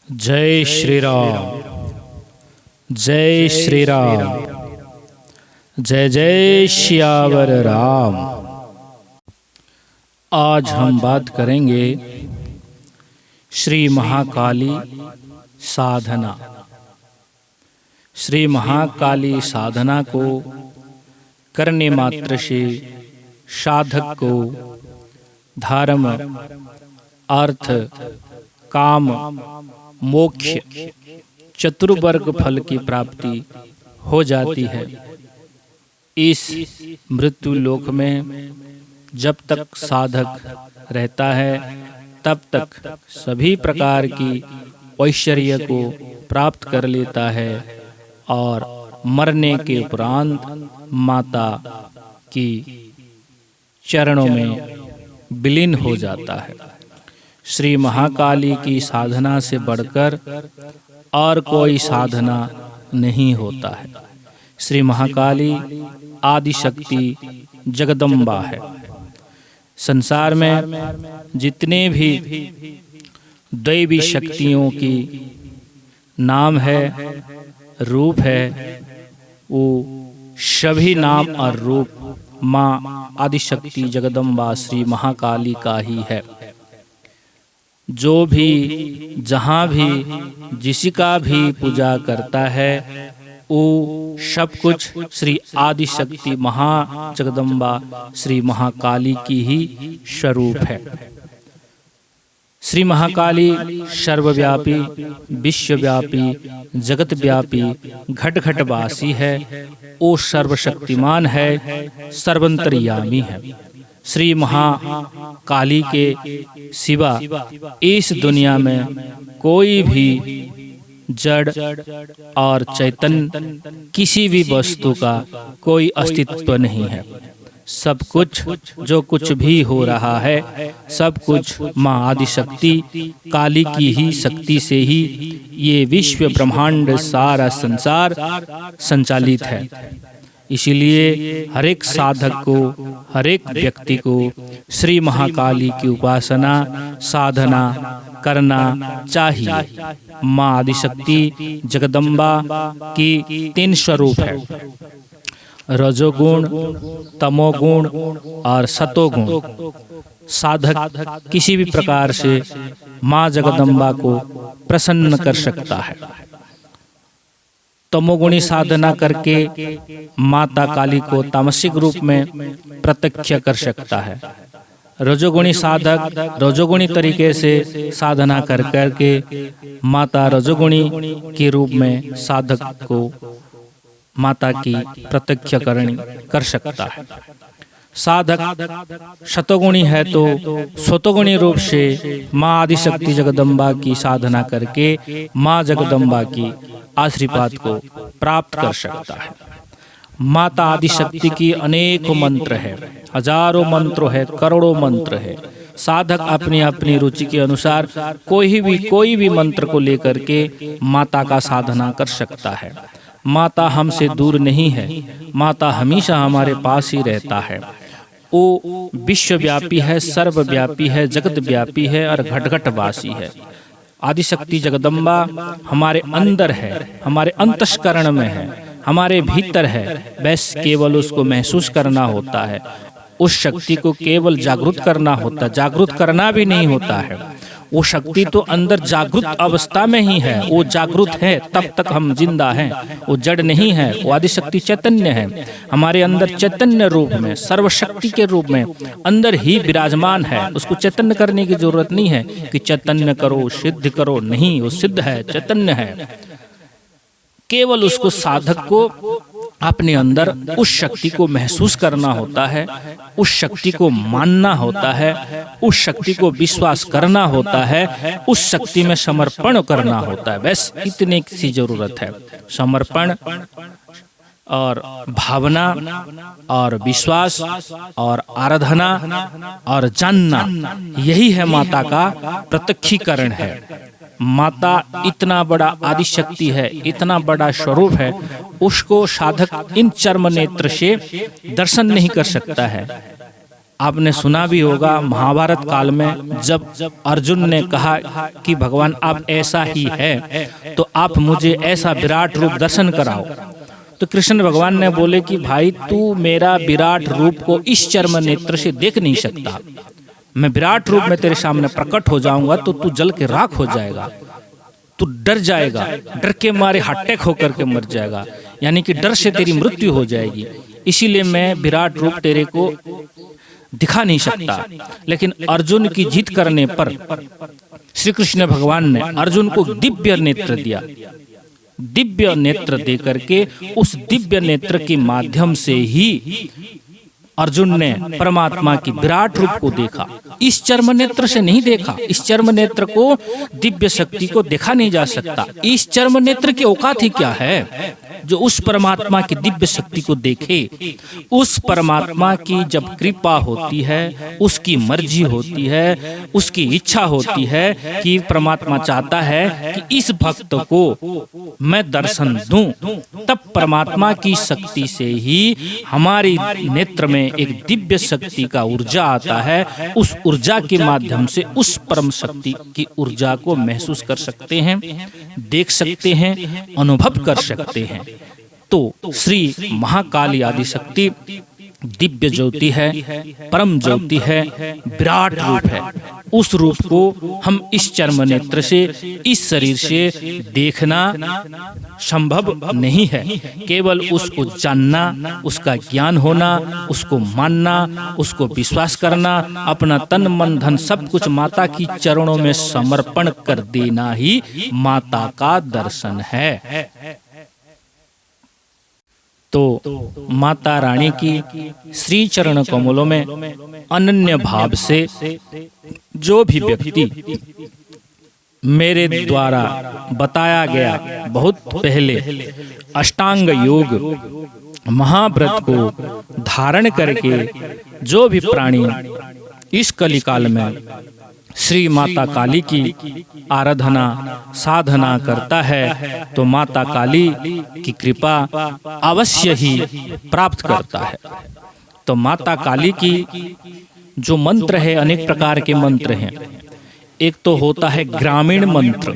जय श्री राम, जय श्री राम, जय जय श्यावर राम। आज हम बात करेंगे श्री महाकाली साधना। श्री महाकाली साधना को करने मात्र से साधक को धर्म, अर्थ, काम, मोक्ष चतुर्वर्ग फल की प्राप्ति हो जाती है। इस मृत्यु लोक में जब तक साधक रहता है तब तक सभी प्रकार की ऐश्वर्य को प्राप्त कर लेता है और मरने के उपरांत माता की चरणों में विलीन हो जाता है। श्री महाकाली की साधना से बढ़कर और कोई साधना नहीं होता है। श्री महाकाली आदिशक्ति जगदम्बा है। संसार में जितने भी दैवी शक्तियों की नाम है, रूप है, वो सभी नाम और रूप माँ आदिशक्ति जगदम्बा श्री महाकाली का ही है। जो भी जहाँ भी जिसका भी पूजा करता है वो सब कुछ श्री आदिशक्ति महाजगदम्बा श्री महाकाली की ही स्वरूप है। श्री महाकाली सर्वव्यापी, विश्वव्यापी, जगतव्यापी, घट घट वासी है। वो सर्वशक्तिमान है, सर्वंतर्यामी है। श्री महाकाली के सिवा इस दुनिया में कोई भी जड़ और चैतन्य किसी भी वस्तु का कोई अस्तित्व नहीं है। सब कुछ जो कुछ भी हो रहा है सब कुछ माँ आदिशक्ति काली की ही शक्ति से ही ये विश्व ब्रह्मांड सारा संसार संचालित है। इसीलिए हर एक साधक को, हर एक व्यक्ति को श्री महाकाली की उपासना साधना करना चाहिए। माँ आदिशक्ति जगदम्बा की 3 स्वरूप है, रजोगुण, तमोगुण और सतोगुण। साधक किसी भी प्रकार से माँ जगदम्बा को प्रसन्न कर सकता है। तमोगुणी साधना करके माता काली को तामसिक रूप में प्रत्यक्ष कर सकता है। रजोगुणी साधक रजोगुणी तरीके से साधना कर करके माता रजोगुणी के रूप में साधक को माता की प्रत्यक्षकरण कर सकता है। साधक शतगुणी है तो शतगुणी रूप से माँ आदिशक्ति जगदम्बा की साधना करके माँ जगदम्बा की आशीर्वाद को प्राप्त कर सकता है। माता आदिशक्ति की अनेकों मंत्र है, हजारों मंत्र है, करोड़ों मंत्र है। साधक अपनी अपनी रुचि के अनुसार कोई भी मंत्र को लेकर के माता का साधना कर सकता है। माता हमसे दूर नहीं है, माता हमेशा हमारे पास ही रहता है। वो विश्वव्यापी है, सर्वव्यापी है, जगत व्यापी है और घट घट वासी है। आदिशक्ति जगदम्बा हमारे अंदर है, हमारे अंतस्करण में है, हमारे भीतर है। बस केवल उसको महसूस करना होता है, उस शक्ति को केवल जागृत करना होता है। जागृत करना भी नहीं होता है, वो शक्ति तो अंदर जागृत अवस्था में ही है। वो जागृत है तब तक हम जिंदा हैं। वो जड़ नहीं है, वो आदिशक्ति चैतन्य है, हमारे अंदर चैतन्य रूप में, सर्वशक्ति के रूप में अंदर ही विराजमान है। उसको चैतन्य करने की जरूरत नहीं है कि चैतन्य करो, सिद्ध करो, नहीं, वो सिद्ध है, चैतन्य है। केवल उसको साधक को अपने अंदर उस शक्ति को महसूस करना होता है, उस शक्ति को मानना होता है, उस शक्ति को विश्वास करना होता है, उस शक्ति में समर्पण करना होता है। बस इतने सी जरूरत है। समर्पण और भावना और विश्वास और आराधना और जानना, यही है माता का प्रत्यक्षीकरण है। माता इतना बड़ा आदिशक्ति है, इतना बड़ा स्वरूप है, उसको साधक इन चर्म नेत्र से दर्शन नहीं कर सकता है। आपने सुना भी होगा महाभारत काल में जब अर्जुन ने कहा कि भगवान आप ऐसा ही है तो आप मुझे ऐसा विराट रूप दर्शन कराओ, तो कृष्ण भगवान ने बोले कि भाई तू मेरा विराट रूप को इस चर्म नेत्र से देख नहीं सकता, मैं विराट रूप में तेरे सामने प्रकट हो जाऊंगा तो तू जल के राख हो जाएगा, तू डर जाएगा, डर के मारे हट्टेक होकर के मर जाएगा, यानी कि डर से तेरी मृत्यु हो जाएगी, इसीलिए मैं विराट रूप तेरे को दिखा नहीं सकता। लेकिन अर्जुन की जीत करने पर श्री कृष्ण भगवान ने अर्जुन को दिव्य नेत्र दिया। दिव्य नेत्र दे करके उस दिव्य नेत्र के माध्यम से ही अर्जुन ने परमात्मा की विराट रूप को देखा। इस चर्म नेत्र से नहीं देखा, इस चर्म नेत्र को दिव्य शक्ति को देखा नहीं जा सकता। इस चर्म नेत्र की औकात ही क्या है जो उस परमात्मा की दिव्य शक्ति को देखे। उस परमात्मा की जब कृपा होती है, उसकी मर्जी होती है, उसकी इच्छा होती है कि परमात्मा चाहता है कि इस भक्त को मैं दर्शन दूं, तब परमात्मा की शक्ति से ही हमारी नेत्र में एक दिव्य शक्ति का ऊर्जा आता है। उस ऊर्जा के माध्यम से उस परम शक्ति की ऊर्जा को महसूस कर सकते हैं, देख सकते हैं, अनुभव कर सकते हैं। तो श्री महाकाली आदि शक्ति दिव्य ज्योति है, परम ज्योति है, विराट रूप है। उस रूप को हम इस चर्म नेत्र से, इस शरीर से देखना संभव नहीं है। केवल उसको जानना, उसका ज्ञान होना, उसको मानना, उसको विश्वास करना, अपना तन मन धन सब कुछ माता की चरणों में समर्पण कर देना ही माता का दर्शन है। तो माता रानी की श्री चरण कमलों में अनन्य भाव से जो भी व्यक्ति मेरे द्वारा बताया गया बहुत पहले अष्टांग योग महाव्रत को धारण करके जो भी प्राणी इस कलिकाल में श्री माता काली की आराधना साधना करता है तो माता काली की कृपा अवश्य ही प्राप्त करता है। तो माता काली की जो मंत्र है, अनेक प्रकार के मंत्र हैं। एक तो होता है ग्रामीण मंत्र।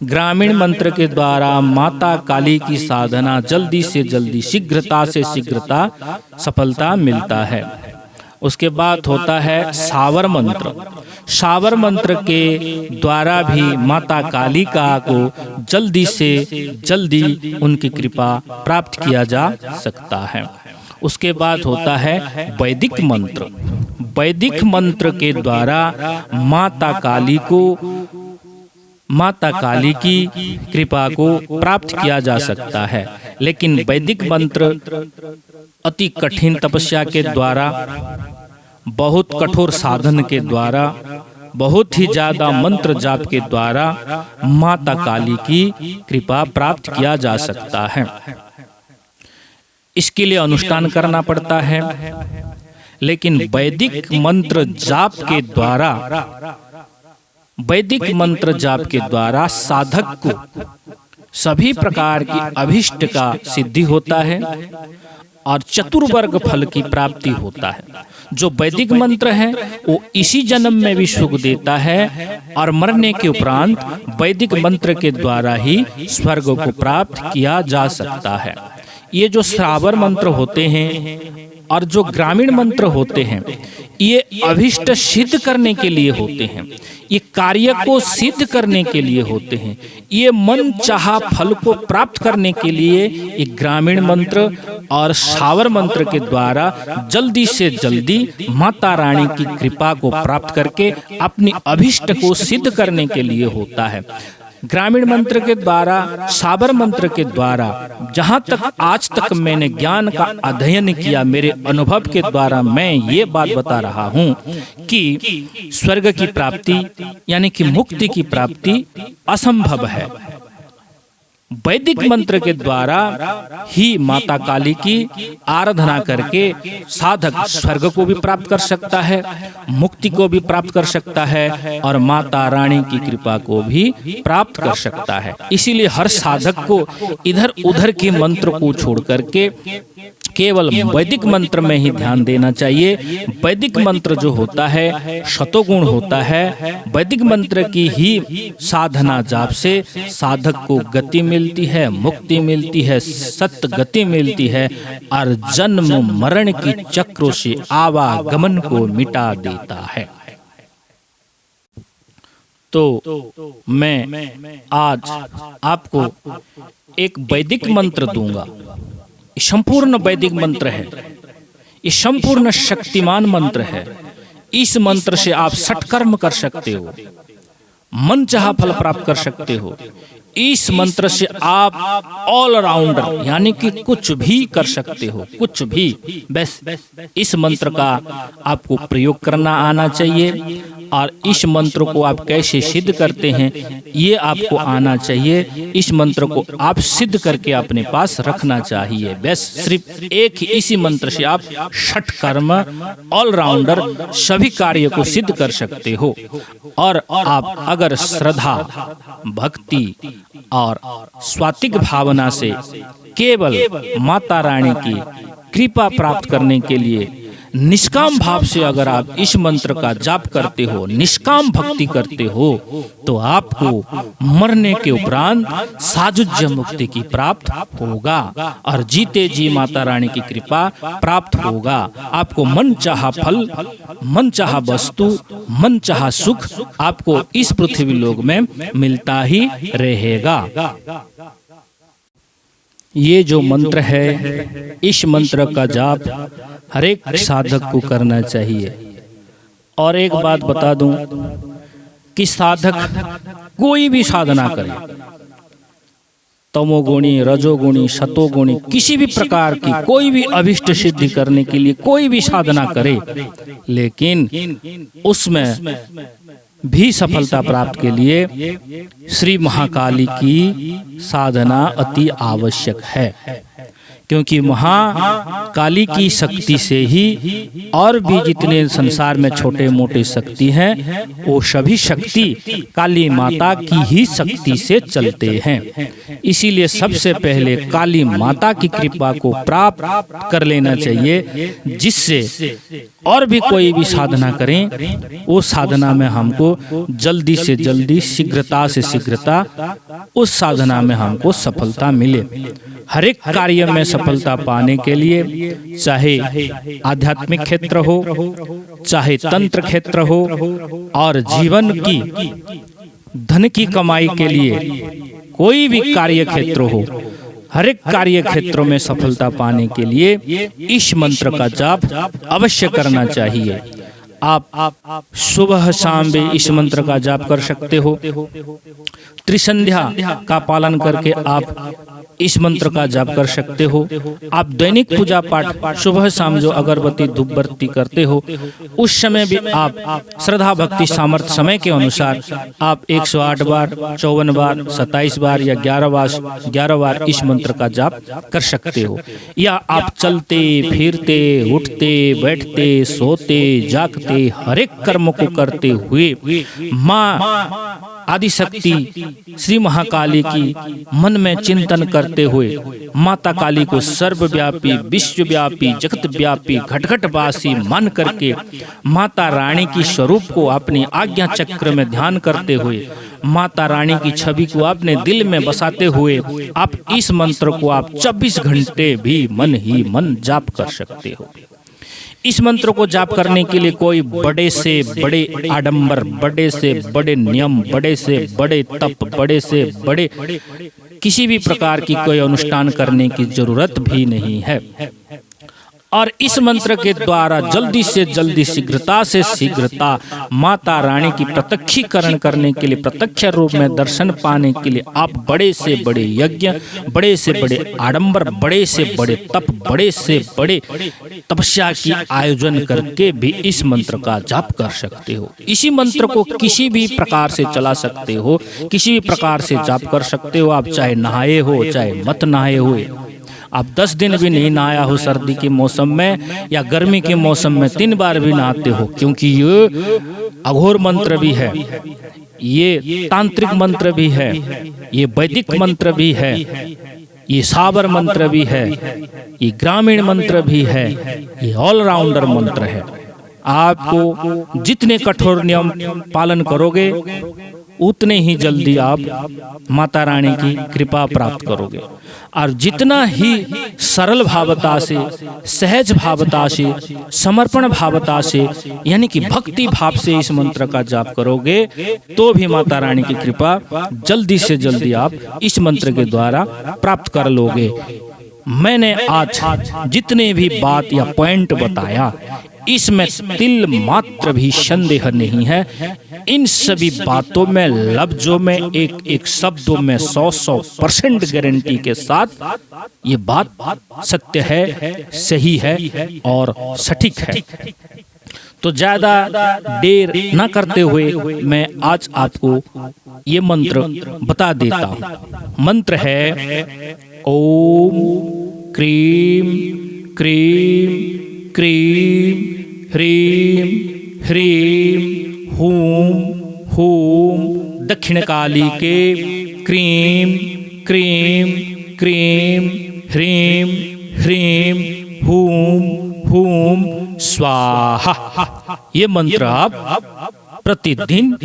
ग्रामीण मंत्र के द्वारा माता काली की साधना जल्दी से जल्दी, शीघ्रता से शीघ्रता सफलता मिलता है। उसके बाद होता है सावर मंत्र। सावर मंत्र के द्वारा भी माता कालिका को जल्दी से जल्दी उनकी कृपा प्राप्त किया जा सकता है। उसके बाद होता है वैदिक मंत्र। वैदिक मंत्र के द्वारा माता काली की कृपा को प्राप्त किया जा सकता है। लेकिन वैदिक मंत्र अति कठिन तपस्या के द्वारा, बहुत कठोर साधन के द्वारा, बहुत ही ज्यादा मंत्र जाप के द्वारा माता काली की कृपा प्राप्त किया जा सकता है। इसके लिए अनुष्ठान करना पड़ता है। लेकिन वैदिक मंत्र जाप के द्वारा, वैदिक मंत्र जाप के द्वारा साधक को सभी प्रकार की अभिष्ट का सिद्धि होता है और चतुर्वर्ग फल की प्राप्ति होता है। जो वैदिक मंत्र है वो इसी जन्म में भी सुख देता है और मरने के उपरांत वैदिक मंत्र के द्वारा ही स्वर्ग को प्राप्त किया जा सकता है। ये जो श्रावर मंत्र होते हैं और जो ग्रामीण मंत्र होते हैं, ये अभिष्ट सिद्ध करने के लिए होते हैं, ये कार्य को सिद्ध करने के लिए होते हैं, ये मन चाहा फल को प्राप्त करने के लिए ये ग्रामीण मंत्र और सावर मंत्र के द्वारा जल्दी से जल्दी माता रानी की कृपा को प्राप्त करके अपनी अभिष्ट को सिद्ध करने के लिए होता है। ग्रामीण मंत्र के द्वारा, साबर मंत्र के द्वारा, जहाँ तक आज तक मैंने ज्ञान का अध्ययन किया, मेरे अनुभव के द्वारा मैं ये बात बता रहा हूँ कि स्वर्ग की प्राप्ति यानी कि मुक्ति की प्राप्ति असंभव है। वैदिक मंत्र के द्वारा ही माता काली की आराधना करके साधक स्वर्ग को भी प्राप्त कर सकता है, मुक्ति को भी प्राप्त कर सकता है और माता रानी की कृपा को भी प्राप्त कर सकता है। इसीलिए हर साधक को इधर उधर के मंत्र को छोड़ करके केवल वैदिक मंत्र में ही ध्यान देना चाहिए। वैदिक मंत्र जो होता है शतगुण होता है। वैदिक मंत्र की ही साधना जाप से साधक को गति मिलती है, मुक्ति मिलती है, सत्य गति मिलती है और जन्म मरण की चक्रों से आवागमन को मिटा देता है। तो मैं आज आपको एक वैदिक मंत्र दूंगा। संपूर्ण वैदिक मंत्र है, ये संपूर्ण शक्तिमान मंत्र है। इस मंत्र से आप सत्कर्म कर सकते हो, मन चाहा फल प्राप्त कर सकते हो। इस मंत्र से आप ऑलराउंडर यानी कि कुछ भी कर सकते हो, कुछ भी। बस इस मंत्र का आपको प्रयोग करना आना चाहिए और इस मंत्र को आप कैसे सिद्ध करते हैं ये आपको आना चाहिए। इस मंत्र को आप सिद्ध करके अपने पास रखना चाहिए। बस सिर्फ एक ही इसी मंत्र से आप षटकर्म ऑलराउंडर सभी कार्य को सिद्ध कर सकते हो। और आप अगर श्रद्धा, भक्ति और स्वात्विक भावना से केवल माता रानी की कृपा प्राप्त करने के लिए निष्काम भाव से अगर आप इस मंत्र का जाप करते हो, निष्काम भक्ति करते हो, तो आपको मरने के उपरांत सायुज्य मुक्ति की प्राप्त होगा और जीते जी माता रानी की कृपा प्राप्त होगा। आपको मन चाहा फल, मन चाहा वस्तु, मन चाहा सुख आपको इस पृथ्वी लोक में मिलता ही रहेगा। ये जो मंत्र है, इस मंत्र का जाप हर एक साधक को करना चाहिए। और एक बात बता दूं कि साधक कोई भी साधना करे, तमोगुणी, रजोगुणी, सतोगुणी, किसी भी प्रकार की कोई भी अभिष्ट सिद्धि करने के लिए कोई भी साधना करे, लेकिन उसमें भी सफलता प्राप्त के लिए श्री महाकाली की साधना अति आवश्यक है। क्योंकि महाकाली की शक्ति से ही और भी जितने संसार में छोटे मोटे शक्ति हैं, वो सभी शक्ति काली माता की ही शक्ति से चलते हैं। इसीलिए सबसे पहले काली माता की कृपा को प्राप्त कर लेना चाहिए, जिससे और भी कोई भी साधना करें, वो साधना में हमको जल्दी से जल्दी, शीघ्रता से शीघ्रता उस साधना में हमको सफलता मिले। हर एक कार्य में सफलता पाने के लिए, चाहे आध्यात्मिक क्षेत्र हो, चाहे तंत्र क्षेत्र हो, और जीवन की धन की कमाई के लिए कोई भी कार्य क्षेत्र हो, हर एक कार्य क्षेत्रों में सफलता पाने के लिए इस मंत्र का जाप अवश्य करना चाहिए। आप सुबह शाम भी इस मंत्र का जाप कर सकते हो। त्रिसंध्या का पालन करके आप इस मंत्र का जाप कर सकते हो। आप दैनिक पूजा पाठ सुबह शाम जो अगरबत्ती धूपबत्ती करते हो, उस समय भी आप श्रद्धा भक्ति सामर्थ्य समय के अनुसार आप 108 बार, 54 बार, 27 बार या 11 बार इस मंत्र का जाप कर सकते हो। या आप चलते फिरते, उठते बैठते, सोते जागते, हर एक कर्म को करते हुए माँ आदिशक्ति श्री महाकाली की मन में चिंतन करते हुए माता काली को सर्वव्यापी, विश्वव्यापी, जगत व्यापी, घटघटवासी मान करके माता रानी की स्वरूप को अपनी आज्ञा चक्र में ध्यान करते हुए, माता रानी की छवि को अपने दिल में बसाते हुए आप इस मंत्र को आप 24 घंटे भी मन ही मन जाप कर सकते हो। इस मंत्र को जाप करने के लिए कोई बड़े से बड़े आडंबर, बड़े से बड़े नियम, बड़े से बड़े तप, बड़े से बड़े किसी भी प्रकार की कोई अनुष्ठान करने की जरूरत भी नहीं है। और इस मंत्र के द्वारा जल्दी से जल्दी, शीघ्रता से शीघ्रता माता रानी की प्रत्यक्षीकरण करने के लिए, प्रत्यक्ष रूप में दर्शन पाने के लिए आप बड़े से बड़े यज्ञ, बड़े से बड़े आडंबर, बड़े से बड़े तप, बड़े से बड़े तपस्या की आयोजन करके भी इस मंत्र का जाप कर सकते हो। इसी मंत्र को किसी भी प्रकार से चला सकते हो, किसी भी प्रकार से जाप कर सकते हो। आप चाहे नहाए हो, चाहे मत नहाए हुए, आप 10 दिन भी नहीं नहाया हो सर्दी के मौसम में या गर्मी के मौसम में 3 बार भी नहाते हो, क्योंकि ये अघोर मंत्र भी है, ये तांत्रिक मंत्र भी है, ये वैदिक मंत्र भी है, ये साबर मंत्र भी है, ये ग्रामीण मंत्र भी है, ये ऑलराउंडर मंत्र है। आपको जितने कठोर नियम पालन करोगे उतने ही जल्दी आप माता रानी की कृपा प्राप्त करोगे। और जितना ही सरल भावता से, सहज भावता से, समर्पण भावता से, यानी कि भक्ति भाव से इस मंत्र का जाप करोगे तो भी माता रानी की कृपा जल्दी से जल्दी आप इस मंत्र के द्वारा प्राप्त कर लोगे। मैंने आज जितने भी बात या पॉइंट बताया इसमें तिल मात्र भी संदेह नहीं है। इन सभी बातों में, लफ्जों में, एक एक शब्दों में 100% गारंटी के साथ ये बात सत्य है, सही है और सटीक है। तो ज्यादा देर न करते हुए मैं आज आपको ये मंत्र बता देता हूँ। मंत्र है ओम क्रीम क्रीम क्रीम ह्रीम ह्रीम हूम हूम दक्षिण काली के क्रीम क्रीम क्रीम ह्रीम ह्रीम हूम हूम स्वाहा। ये मंत्र आप प्रतिदिन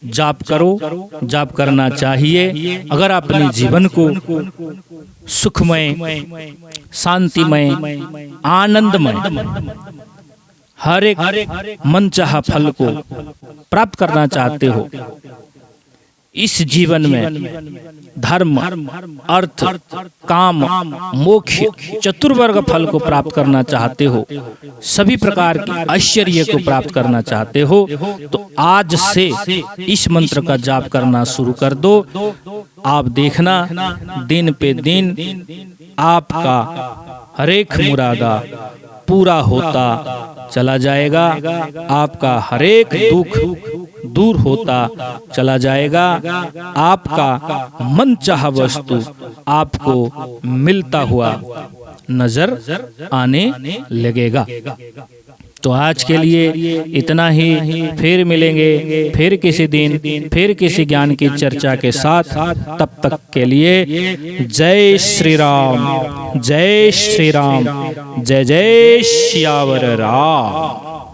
जाप करो, जाप करना चाहिए। अगर अपने जीवन को सुखमय, शांतिमय, आनंदमय, हर एक मनचाहा फल को प्राप्त करना चाहते हो, इस जीवन में धर्म, अर्थ, काम, मोक्ष, चतुर्वर्ग फल को प्राप्त करना चाहते हो, सभी प्रकार के ऐश्वर्य को प्राप्त करना चाहते हो, तो आज से इस मंत्र का जाप करना शुरू कर दो। आप देखना दिन पे दिन आपका हर एक मुरादा पूरा होता चला जाएगा, आपका हर एक दुख दूर होता चला जाएगा, आपका मनचाहा वस्तु आपको मिलता हुआ नजर आने लगेगा। तो आज के लिए इतना ही, फिर मिलेंगे फिर किसी दिन, फिर किसी ज्ञान की चर्चा के साथ। तब तक के लिए जय श्री राम, जय श्री राम, जय जय श्यावर राम।